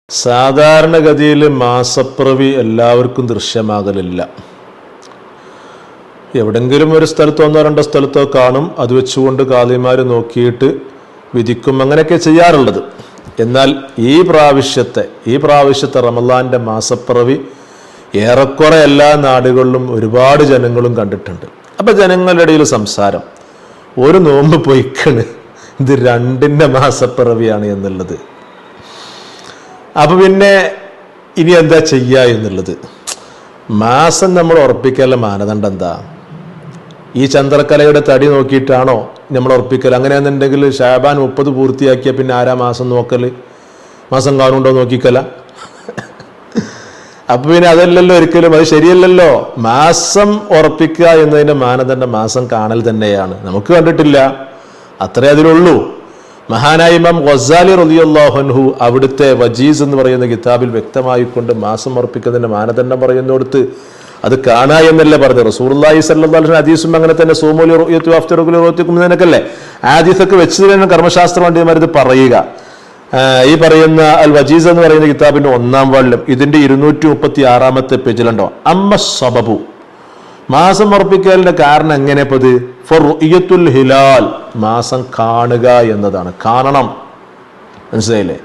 സാധാരണഗതിയിൽ മാസപ്പിറവി എല്ലാവർക്കും ദൃശ്യമാകലില്ല. എവിടെങ്കിലും ഒരു സ്ഥലത്തോ ഒന്നോ രണ്ടോ സ്ഥലത്തോ കാണും. അത് വെച്ചുകൊണ്ട് കാളിമാർ നോക്കിയിട്ട് വിധിക്കും. അങ്ങനെയൊക്കെ ചെയ്യാറുള്ളത്. എന്നാൽ ഈ പ്രാവശ്യത്തെ റമളാന്റെ മാസപ്പിറവി ഏറെക്കുറെ എല്ലാ നാടുകളിലും ഒരുപാട് ജനങ്ങളും കണ്ടിട്ടുണ്ട്. അപ്പം ജനങ്ങളുടെ ഇടയിൽ സംസാരം, ഒരു നോമ്പ് പൊയ്ക്കണ്, ഇത് രണ്ടിൻ്റെ മാസപ്പിറവിയാണ് എന്നുള്ളത്. അപ്പൊ പിന്നെ ഇനി എന്താ ചെയ്യുക എന്നുള്ളത്. മാസം നമ്മൾ ഉറപ്പിക്കാനുള്ള മാനദണ്ഡം എന്താ? ഈ ചന്ദ്രക്കലയുടെ തടി നോക്കിയിട്ടാണോ നമ്മൾ ഉറപ്പിക്കൽ? അങ്ങനെയാണെന്നുണ്ടെങ്കിൽ ഷാബാൻ 30 പൂർത്തിയാക്കിയ പിന്നെ ആരാ മാസം നോക്കല്? മാസം കാണുന്നുണ്ടോ നോക്കിക്കല? അപ്പൊ പിന്നെ അതല്ലല്ലോ ഒരിക്കലും, അത് ശരിയല്ലല്ലോ. മാസം ഉറപ്പിക്കുക എന്നതിന്റെ മാനദണ്ഡം മാസം കാണൽ തന്നെയാണ്. നമുക്ക് കണ്ടിട്ടില്ല, അത്രേ അതിലുള്ളൂ. മഹാനായ ഇമാം ഗസാലി റളിയല്ലാഹു അൻഹു അവിടുത്തെ വജീസ് എന്ന് പറയുന്ന കിതാബിൽ വ്യക്തമായിക്കൊണ്ട് മാസം ഉറപ്പിക്കുന്നതിന്റെ മാനദണ്ഡം പറയുന്നിടത്ത് അത് കാണാ എന്നല്ലേ പറഞ്ഞു. റസൂലുള്ളാഹി സ്വല്ലല്ലാഹു അലൈഹി വസല്ലം ഹദീസും അങ്ങനെ തന്നെ സൂമുലി റുഅ്യതു അഫ്തറുൽ റുഅ്യതുക്കും എന്നൊക്കെയല്ലേ ആദിസൊക്കെ വെച്ച് തന്നെ കർമ്മശാസ്ത്ര പണ്ഡിതന്മാർ പറയുക. ഈ പറയുന്ന അൽ വജീസ് എന്ന് പറയുന്ന കിതാബിന്റെ 1-ാം വാള്യം ഇതിന്റെ 236-ാമത്തെ പേജിലുണ്ടോ അമ്മ സബബു, മാസം ഉറപ്പിക്കലിന്റെ കാരണം എങ്ങനെയപ്പത്? ഫറുഇയത്തുൽ ഹിലാൽ, മാസം കാണുക എന്നതാണ്. കാണണം, മനസ്സിലായില്ലേ?